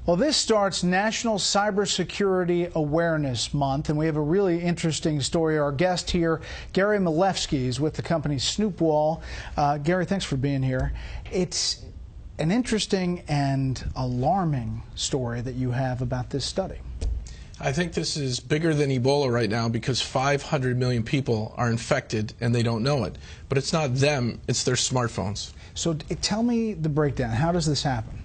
Well, this starts National Cybersecurity Awareness Month, and we have a really interesting story. Our guest here, Gary Malefsky, is with the company Snoopwall. Gary, thanks for being here. It's an interesting and alarming story that you have about this study. I think this is bigger than Ebola right now because 500 million people are infected and they don't know it. But it's not them, it's their smartphones. So tell me the breakdown. How does this happen?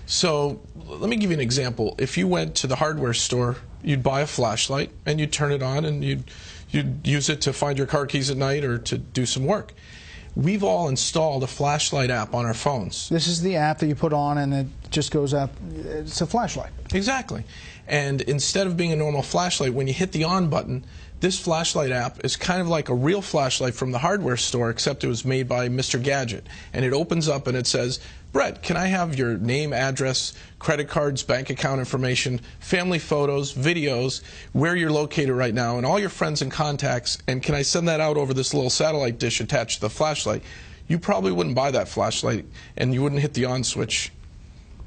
So let me give you an example. If you went to the hardware store, you'd buy a flashlight and you'd turn it on and you'd use it to find your car keys at night or to do some work. We've all installed a flashlight app on our phones. This is the app that you put on and it just goes up. It's a flashlight. Exactly. And instead of being a normal flashlight, when you hit the on button, this flashlight app is kind of like a real flashlight from the hardware store, except it was made by Mr. Gadget. And it opens up and it says, Brett, can I have your name, address, credit cards, bank account information, family photos, videos, where you're located right now, and all your friends and contacts, and can I send that out over this little satellite dish attached to the flashlight? You probably wouldn't buy that flashlight, and you wouldn't hit the on switch.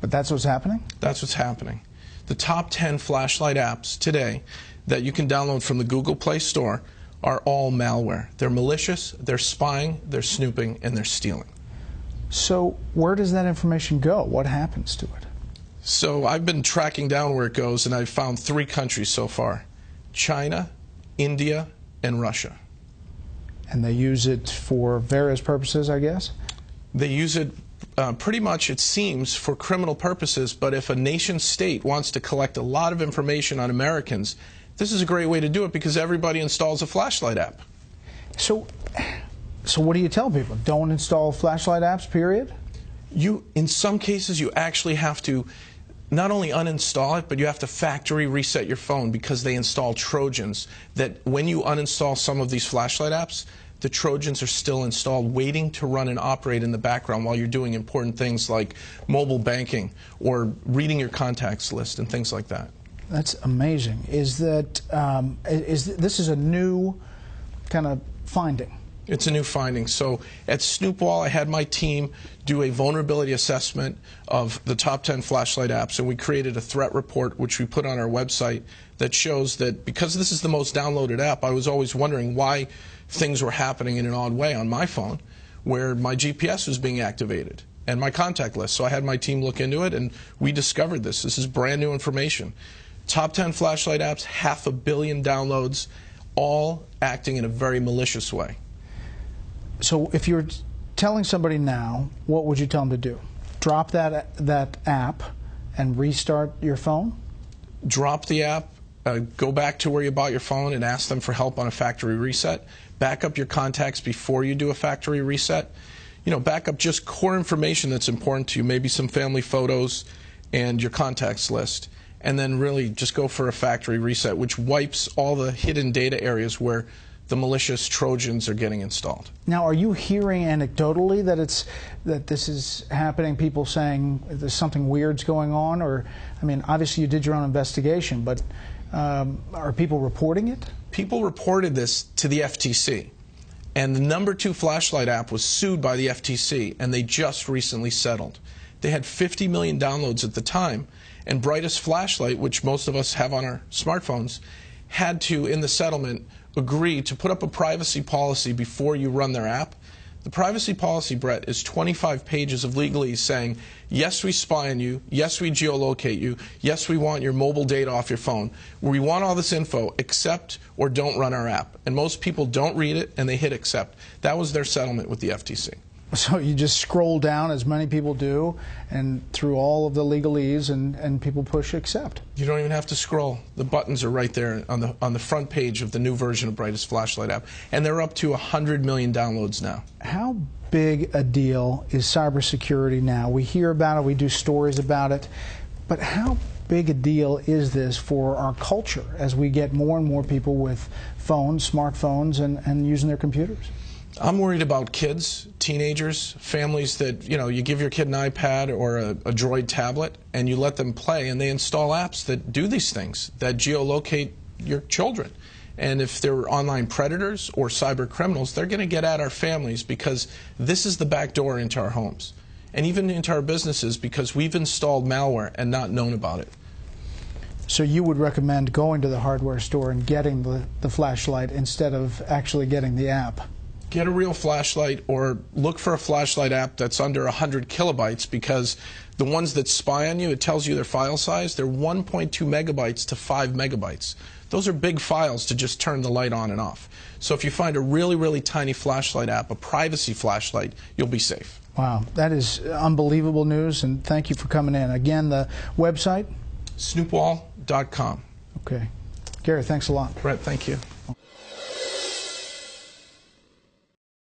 But that's what's happening? That's what's happening. The top 10 flashlight apps today that you can download from the Google Play Store are all malware. They're malicious, they're spying, they're snooping, and they're stealing. So where does that information go? What happens to it? So I've been tracking down where it goes, and I've found 3 countries so far: China, India, and Russia. And they use it for various purposes, I guess? They use it pretty much, it seems, for criminal purposes, but if a nation state wants to collect a lot of information on Americans, this is a great way to do it because everybody installs a flashlight app. So what do you tell people? Don't install flashlight apps, period? In some cases, you actually have to not only uninstall it, but you have to factory reset your phone because they install Trojans that when you uninstall some of these flashlight apps, the Trojans are still installed, waiting to run and operate in the background while you're doing important things like mobile banking or reading your contacts list and things like that. That's amazing. Is that this is a new kind of finding? It's a new finding. So at Snoopwall, I had my team do a vulnerability assessment of the top 10 flashlight apps, and we created a threat report, which we put on our website, that shows that because this is the most downloaded app, I was always wondering why things were happening in an odd way on my phone, where my GPS was being activated and my contact list. So I had my team look into it, and we discovered this. This is brand new information. Top 10 flashlight apps, 500 million downloads, all acting in a very malicious way. So if you're telling somebody now, what would you tell them to do? Drop that app and restart your phone? Drop the app, go back to where you bought your phone and ask them for help on a factory reset. Back up your contacts before you do a factory reset. Back up just core information that's important to you, maybe some family photos and your contacts list. And then really just go for a factory reset, which wipes all the hidden data areas where the malicious Trojans are getting installed. Now, are you hearing anecdotally that this is happening? People saying there's something weird's going on, or I mean, obviously you did your own investigation, but are people reporting it? People reported this to the FTC, and the #2 flashlight app was sued by the FTC, and they just recently settled. They had 50 million downloads at the time, and Brightest Flashlight, which most of us have on our smartphones, had to, in the settlement, agree to put up a privacy policy before you run their app. The privacy policy, Brett, is 25 pages of legalese saying, yes, we spy on you, yes, we geolocate you, yes, we want your mobile data off your phone. We want all this info, accept or don't run our app. And most people don't read it, and they hit accept. That was their settlement with the FTC. So you just scroll down, as many people do, and through all of the legalese, and people push accept. You don't even have to scroll. The buttons are right there on the front page of the new version of Brightest Flashlight app, and they're up to 100 million downloads now. How big a deal is cybersecurity now? We hear about it, we do stories about it, but how big a deal is this for our culture as we get more and more people with phones, smartphones, and using their computers? I'm worried about kids, teenagers, families that, you give your kid an iPad or a Droid tablet and you let them play, and they install apps that do these things, that geolocate your children. And if they're online predators or cyber criminals, they're going to get at our families because this is the back door into our homes. and even into our businesses because we've installed malware and not known about it. So you would recommend going to the hardware store and getting the flashlight instead of actually getting the app? Get a real flashlight, or look for a flashlight app that's under 100 kilobytes, because the ones that spy on you, it tells you their file size, they're 1.2 megabytes to 5 megabytes. Those are big files to just turn the light on and off. So if you find a really, really tiny flashlight app, a privacy flashlight, you'll be safe. Wow, that is unbelievable news, and thank you for coming in. Again, the website? Snoopwall.com. Okay. Gary, thanks a lot. Brett, thank you.